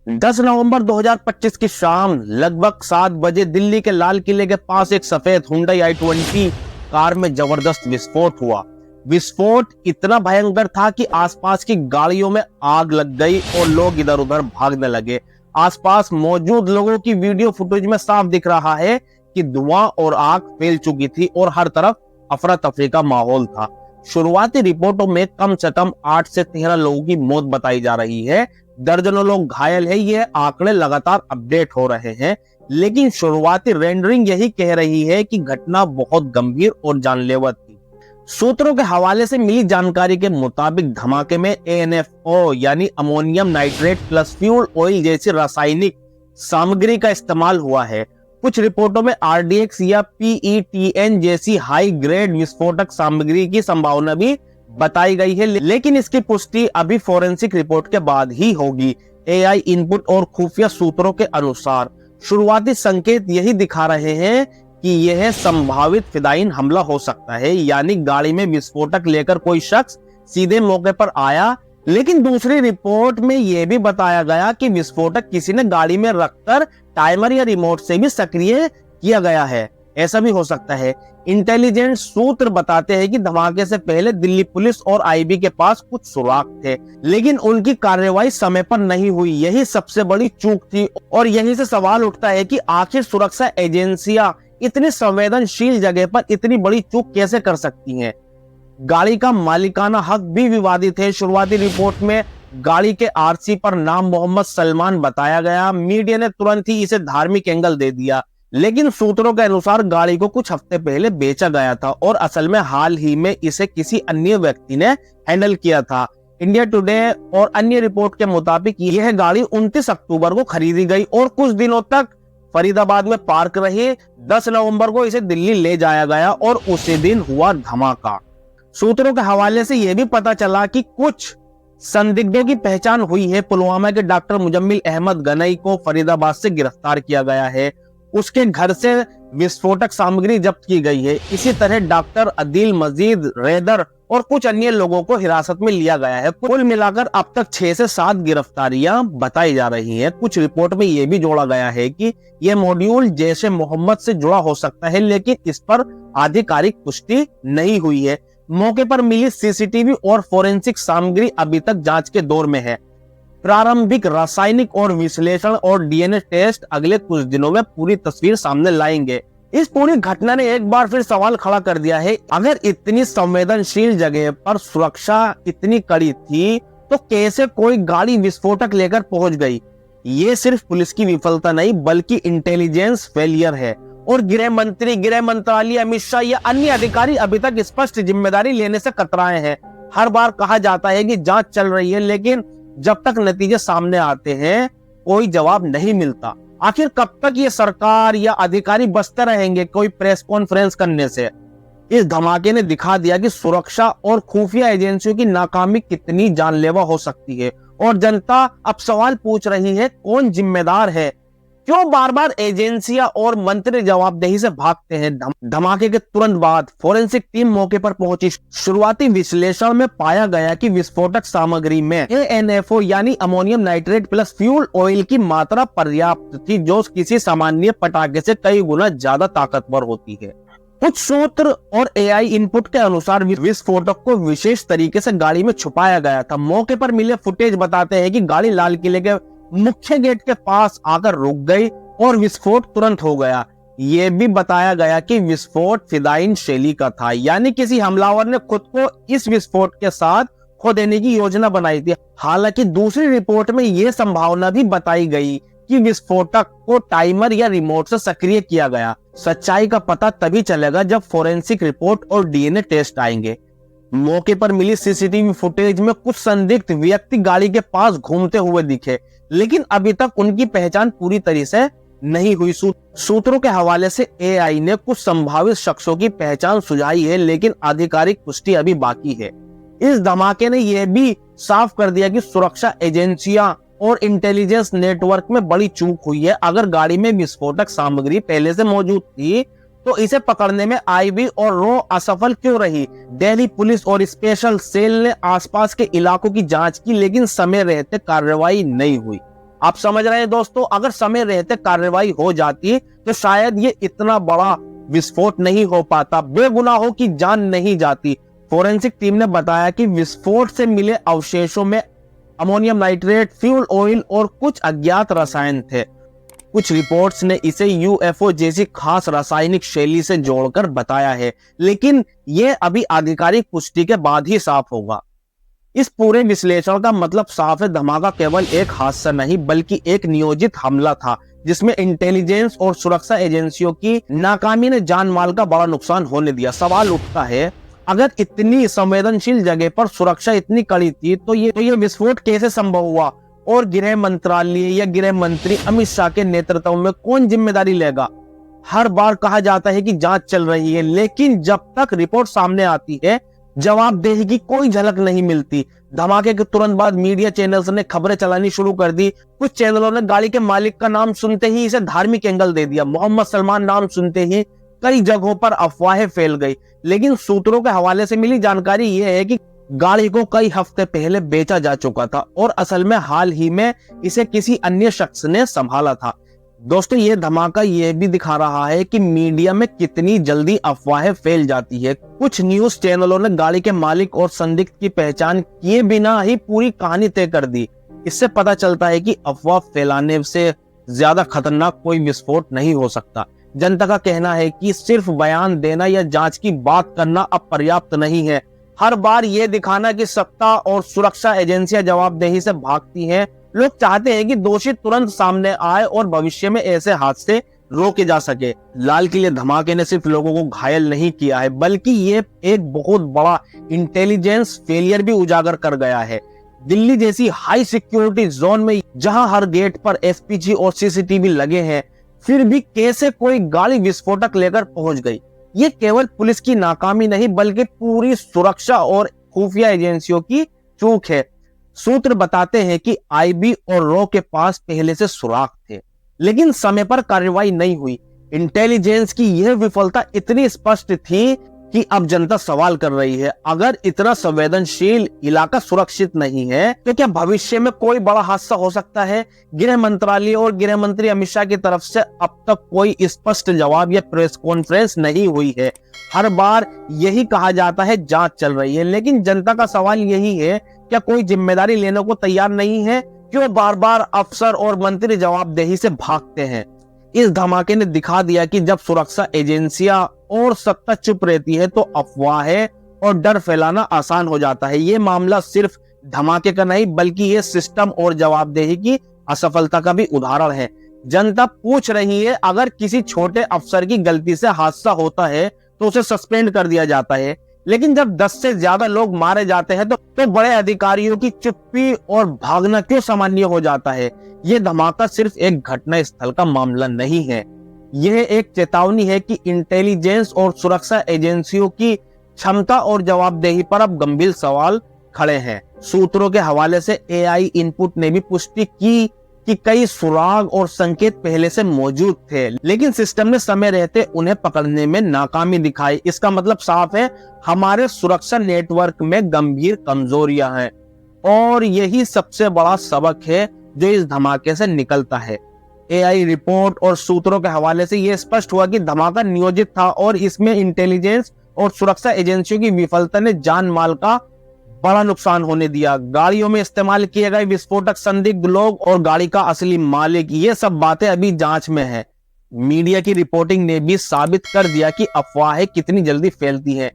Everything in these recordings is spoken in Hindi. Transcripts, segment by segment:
10 नवंबर 2025 की शाम लगभग 7 बजे दिल्ली के लाल किले के पास एक सफेद हुंडई i20 कार में जबरदस्त विस्फोट हुआ। विस्फोट इतना भयंकर था कि आसपास की गाड़ियों में आग लग गई और लोग इधर उधर भागने लगे। आसपास मौजूद लोगों की वीडियो फुटेज में साफ दिख रहा है कि धुआं और आग फैल चुकी थी और हर तरफ अफरा तफरी का माहौल था। शुरुआती रिपोर्टों में कम से कम 8 से 13 लोगों की मौत बताई जा रही है। दर्जनों लोग घायल है। ये आंकड़े लगातार अपडेट हो रहे हैं, लेकिन शुरुआती रेंडरिंग यही कह रही है कि घटना बहुत गंभीर और जानलेवा थी। सूत्रों के हवाले से मिली जानकारी के मुताबिक धमाके में ANFO यानी ammonium nitrate plus fuel oil जैसी रासायनिक सामग्री का इस्तेमाल हुआ है। कुछ रिपोर्टों में RDX या PETN जैसी हाई ग्रेड विस्फोटक सामग्री की संभावना भी बताई गई है, लेकिन इसकी पुष्टि अभी फोरेंसिक रिपोर्ट के बाद ही होगी। AI इनपुट और खुफिया सूत्रों के अनुसार शुरुआती संकेत यही दिखा रहे हैं कि यह संभावित फिदायीन हमला हो सकता है, यानी गाड़ी में विस्फोटक लेकर कोई शख्स सीधे मौके पर आया। लेकिन दूसरी रिपोर्ट में यह भी बताया गया कि विस्फोटक किसी ने गाड़ी में रखकर टाइमर या रिमोट से भी सक्रिय किया गया है। ऐसा भी हो सकता है। इंटेलिजेंस सूत्र बताते हैं कि धमाके से पहले दिल्ली पुलिस और IB के पास कुछ सुराग थे, लेकिन उनकी कार्रवाई समय पर नहीं हुई। यही सबसे बड़ी चूक थी और यहीं से सवाल उठता है कि आखिर सुरक्षा एजेंसियां इतनी संवेदनशील जगह पर इतनी बड़ी चूक कैसे कर सकती हैं। गाड़ी का मालिकाना हक भी विवादित है। शुरुआती रिपोर्ट में गाड़ी के RC पर नाम मोहम्मद सलमान बताया गया। मीडिया ने तुरंत ही इसे धार्मिक एंगल दे दिया, लेकिन सूत्रों के अनुसार गाड़ी को कुछ हफ्ते पहले बेचा गया था और असल में हाल ही में इसे किसी अन्य व्यक्ति ने हैंडल किया था। इंडिया टुडे और अन्य रिपोर्ट के मुताबिक यह गाड़ी 29 अक्टूबर को खरीदी गई और कुछ दिनों तक फरीदाबाद में पार्क रही। 10 नवंबर को इसे दिल्ली ले जाया गया और उसी दिन हुआ धमाका। सूत्रों के हवाले से यह भी पता चला कि कुछ संदिग्धों की पहचान हुई है। पुलवामा के डॉक्टर मुजम्मिल अहमद गनई को फरीदाबाद से गिरफ्तार किया गया है। उसके घर से विस्फोटक सामग्री जब्त की गई है। इसी तरह डॉक्टर अदील मजीद रेदर और कुछ अन्य लोगों को हिरासत में लिया गया है। कुल मिलाकर अब तक 6 से 7 गिरफ्तारियां बताई जा रही हैं। कुछ रिपोर्ट में यह भी जोड़ा गया है कि यह मॉड्यूल जैश ए मोहम्मद से जुड़ा हो सकता है, लेकिन इस पर आधिकारिक पुष्टि नहीं हुई है। मौके पर मिली CCTV और फोरेंसिक सामग्री अभी तक जांच के दौर में है। प्रारंभिक रासायनिक और विश्लेषण और DNA टेस्ट अगले कुछ दिनों में पूरी तस्वीर सामने लाएंगे। इस पूरी घटना ने एक बार फिर सवाल खड़ा कर दिया है, अगर इतनी संवेदनशील जगह पर सुरक्षा इतनी कड़ी थी तो कैसे कोई गाड़ी विस्फोटक लेकर पहुंच गई। ये सिर्फ पुलिस की विफलता नहीं बल्कि इंटेलिजेंस फेलियर है और गृह मंत्री, गृह मंत्रालय, अमित शाह या अन्य अधिकारी अभी तक स्पष्ट जिम्मेदारी लेने से कतराए हैं। हर बार कहा जाता है कि जांच चल रही है, लेकिन जब तक नतीजे सामने आते हैं कोई जवाब नहीं मिलता। आखिर कब तक ये सरकार या अधिकारी बसते रहेंगे कोई प्रेस कॉन्फ्रेंस करने से। इस धमाके ने दिखा दिया कि सुरक्षा और खुफिया एजेंसियों की नाकामी कितनी जानलेवा हो सकती है और जनता अब सवाल पूछ रही है, कौन जिम्मेदार है। क्यों बार बार एजेंसियां और मंत्री जवाबदेही से भागते हैं। धमाके के तुरंत बाद फोरेंसिक टीम मौके पर पहुंची। शुरुआती विश्लेषण में पाया गया कि विस्फोटक सामग्री में ANFO यानी ammonium nitrate plus fuel oil की मात्रा पर्याप्त थी, जो किसी सामान्य पटाखे से कई गुना ज्यादा ताकतवर होती है। कुछ सूत्र और AI इनपुट के अनुसार विस्फोटक को विशेष तरीके से गाड़ी में छुपाया गया था। मौके पर मिले फुटेज बताते हैं कि गाड़ी लाल किले के मुख्य गेट के पास आकर रुक गई और विस्फोट तुरंत हो गया। यह भी बताया गया कि विस्फोट फिदायीन शैली का था, यानी किसी हमलावर ने खुद को इस विस्फोट के साथ खो देने की योजना बनाई थी। हालांकि दूसरी रिपोर्ट में यह संभावना भी बताई गई कि विस्फोटक को टाइमर या रिमोट से सक्रिय किया गया। सच्चाई का पता तभी चलेगा जब फोरेंसिक रिपोर्ट और DNA टेस्ट आएंगे। मौके पर मिली CCTV फुटेज में कुछ संदिग्ध व्यक्ति गाड़ी के पास घूमते हुए दिखे, लेकिन अभी तक उनकी पहचान पूरी तरह से नहीं हुई। सूत्रों के हवाले से AI ने कुछ संभावित शख्सों की पहचान सुझाई है, लेकिन आधिकारिक पुष्टि अभी बाकी है। इस धमाके ने यह भी साफ कर दिया कि सुरक्षा एजेंसियां और इंटेलिजेंस नेटवर्क में बड़ी चूक हुई है। अगर गाड़ी में विस्फोटक सामग्री पहले से मौजूद थी तो इसे पकड़ने में IB और RAW असफल क्यों रही। दिल्ली पुलिस और स्पेशल सेल ने आसपास के इलाकों की जांच की, लेकिन समय रहते कार्रवाई नहीं हुई। आप समझ रहे हैं दोस्तों, अगर समय रहते कार्रवाई हो जाती तो शायद ये इतना बड़ा विस्फोट नहीं हो पाता, बेगुनाहों की जान नहीं जाती। फोरेंसिक टीम ने बताया कि विस्फोट से मिले अवशेषों में अमोनियम नाइट्रेट, फ्यूल ऑयल और कुछ अज्ञात रसायन थे। कुछ रिपोर्ट्स ने इसे यूएफओ जैसी खास रासायनिक शैली से जोड़कर बताया है, लेकिन यह अभी आधिकारिक पुष्टि के बाद ही साफ होगा। इस पूरे विश्लेषण का मतलब साफ है, धमाका केवल एक हादसा नहीं बल्कि एक नियोजित हमला था, जिसमें इंटेलिजेंस और सुरक्षा एजेंसियों की नाकामी ने जान माल का बड़ा नुकसान होने दिया। सवाल उठता है, अगर इतनी संवेदनशील जगह पर सुरक्षा इतनी कड़ी थी तो ये विस्फोट कैसे संभव हुआ, और गृह मंत्रालय या गृह मंत्री अमित शाह के नेतृत्व में कौन जिम्मेदारी लेगा? हर बार कहा जाता है कि जांच चल रही है, लेकिन जब तक रिपोर्ट सामने आती है जवाबदेही की कोई झलक नहीं मिलती। धमाके के तुरंत बाद मीडिया चैनल्स ने खबरें चलानी शुरू कर दी। कुछ चैनलों ने गाड़ी के मालिक का नाम सुनते ही इसे धार्मिक एंगल दे दिया। मोहम्मद सलमान नाम सुनते ही कई जगहों पर अफवाहें फैल गई, लेकिन सूत्रों के हवाले से मिली जानकारी यह है कि गाड़ी को कई हफ्ते पहले बेचा जा चुका था और असल में हाल ही में इसे किसी अन्य शख्स ने संभाला था। दोस्तों, ये धमाका यह भी दिखा रहा है कि मीडिया में कितनी जल्दी अफवाहें फैल जाती है। कुछ न्यूज चैनलों ने गाड़ी के मालिक और संदिग्ध की पहचान किए बिना ही पूरी कहानी तय कर दी। इससे पता चलता है कि अफवाह फैलाने से ज्यादा खतरनाक कोई विस्फोट नहीं हो सकता। जनता का कहना है कि सिर्फ बयान देना या जांच की बात करना अब पर्याप्त नहीं है। हर बार ये दिखाना कि सत्ता और सुरक्षा एजेंसियां जवाबदेही से भागती हैं। लोग चाहते हैं कि दोषी तुरंत सामने आए और भविष्य में ऐसे हादसे रोके जा सके। लाल किले धमाके ने सिर्फ लोगों को घायल नहीं किया है, बल्कि ये एक बहुत बड़ा इंटेलिजेंस फेलियर भी उजागर कर गया है। दिल्ली जैसी हाई सिक्योरिटी जोन में जहां हर गेट पर एसपीजी और सीसीटीवी लगे हैं, फिर भी कैसे कोई गाड़ी विस्फोटक लेकर पहुंच गई? ये केवल पुलिस की नाकामी नहीं बल्कि पूरी सुरक्षा और खुफिया एजेंसियों की चूक है। सूत्र बताते हैं कि आईबी और रॉ के पास पहले से सुराग थे, लेकिन समय पर कार्रवाई नहीं हुई। इंटेलिजेंस की यह विफलता इतनी स्पष्ट थी कि अब जनता सवाल कर रही है, अगर इतना संवेदनशील इलाका सुरक्षित नहीं है तो क्या भविष्य में कोई बड़ा हादसा हो सकता है? गृह मंत्रालय और गृह मंत्री अमित शाह की तरफ से अब तक कोई स्पष्ट जवाब या प्रेस कॉन्फ्रेंस नहीं हुई है। हर बार यही कहा जाता है जांच चल रही है, लेकिन जनता का सवाल यही है, क्या कोई जिम्मेदारी लेने को तैयार नहीं है? क्यों बार बार अफसर और मंत्री जवाबदेही से भागते हैं? इस धमाके ने दिखा दिया कि जब सुरक्षा एजेंसियां और सत्ता चुप रहती है तो अफवाहें और डर फैलाना आसान हो जाता है। ये मामला सिर्फ धमाके का नहीं बल्कि ये सिस्टम और जवाबदेही की असफलता का भी उदाहरण है। जनता पूछ रही है, अगर किसी छोटे अफसर की गलती से हादसा होता है तो उसे सस्पेंड कर दिया जाता है, लेकिन जब 10 से ज्यादा लोग मारे जाते हैं तो बड़े अधिकारियों की चुप्पी और भागना क्यों सामान्य हो जाता है? यह धमाका सिर्फ एक घटना स्थल का मामला नहीं है, यह एक चेतावनी है कि इंटेलिजेंस और सुरक्षा एजेंसियों की क्षमता और जवाबदेही पर अब गंभीर सवाल खड़े हैं। सूत्रों के हवाले से एआई इनपुट ने भी पुष्टि की कि कई सुराग और संकेत पहले से मौजूद थे, लेकिन सिस्टम ने समय रहते उन्हें पकड़ने में नाकामी दिखाई। इसका मतलब साफ है, हमारे सुरक्षा नेटवर्क में गंभीर कमजोरियां हैं और यही सबसे बड़ा सबक है जो इस धमाके से निकलता है। एआई रिपोर्ट और सूत्रों के हवाले से यह स्पष्ट हुआ कि धमाका नियोजित था और इसमें इंटेलिजेंस और सुरक्षा एजेंसियों की विफलता ने जान माल का बड़ा नुकसान होने दिया। गाड़ियों में इस्तेमाल किए गए विस्फोटक, संदिग्ध लोग और गाड़ी का असली मालिक, ये सब बातें अभी जांच में है। मीडिया की रिपोर्टिंग ने भी साबित कर दिया कि अफवाहें कितनी जल्दी फैलती हैं।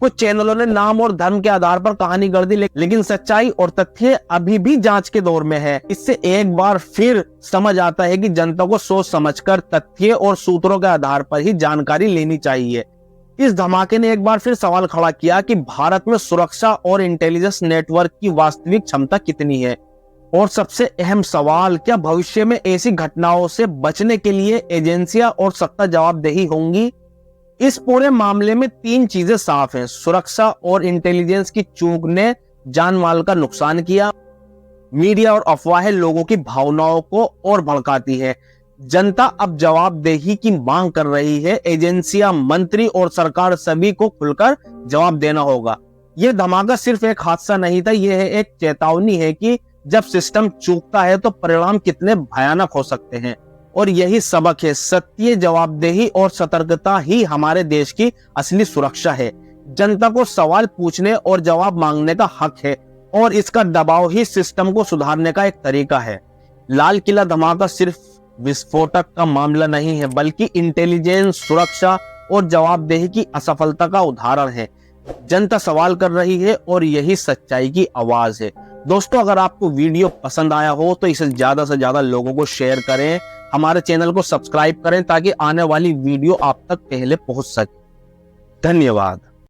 कुछ चैनलों ने नाम और धर्म के आधार पर कहानी गढ़ दी, लेकिन सच्चाई और तथ्य अभी भी जांच के दौर में है। इससे एक बार फिर समझ आता है कि जनता को सोच समझकर तथ्य और सूत्रों के आधार पर ही जानकारी लेनी चाहिए। इस धमाके ने एक बार फिर सवाल खड़ा किया कि भारत में सुरक्षा और इंटेलिजेंस नेटवर्क की वास्तविक क्षमता कितनी है, और सबसे अहम सवाल, क्या भविष्य में ऐसी घटनाओं से बचने के लिए एजेंसियां और सत्ता जवाबदेही होंगी? इस पूरे मामले में 3 चीजें साफ हैं। सुरक्षा और इंटेलिजेंस की चूक ने जान माल का नुकसान किया। मीडिया और अफवाहें लोगों की भावनाओं को और भड़काती है। जनता अब जवाबदेही की मांग कर रही है। एजेंसियां, मंत्री और सरकार सभी को खुलकर जवाब देना होगा। यह धमाका सिर्फ एक हादसा नहीं था, यह एक चेतावनी है कि जब सिस्टम चूकता है तो परिणाम कितने भयानक हो सकते हैं। और यही सबक है, सत्य, जवाबदेही और सतर्कता ही हमारे देश की असली सुरक्षा है। जनता को सवाल पूछने और जवाब मांगने का हक है और इसका दबाव ही सिस्टम को सुधारने का एक तरीका है। लाल किला धमाका सिर्फ विस्फोटक का मामला नहीं है, बल्कि इंटेलिजेंस, सुरक्षा और जवाबदेही की असफलता का उदाहरण है। जनता सवाल कर रही है और यही सच्चाई की आवाज है। दोस्तों, अगर आपको वीडियो पसंद आया हो तो इसे ज्यादा से ज्यादा लोगों को शेयर करें, हमारे चैनल को सब्सक्राइब करें ताकि आने वाली वीडियो आप तक पहले पहुंच सके। धन्यवाद।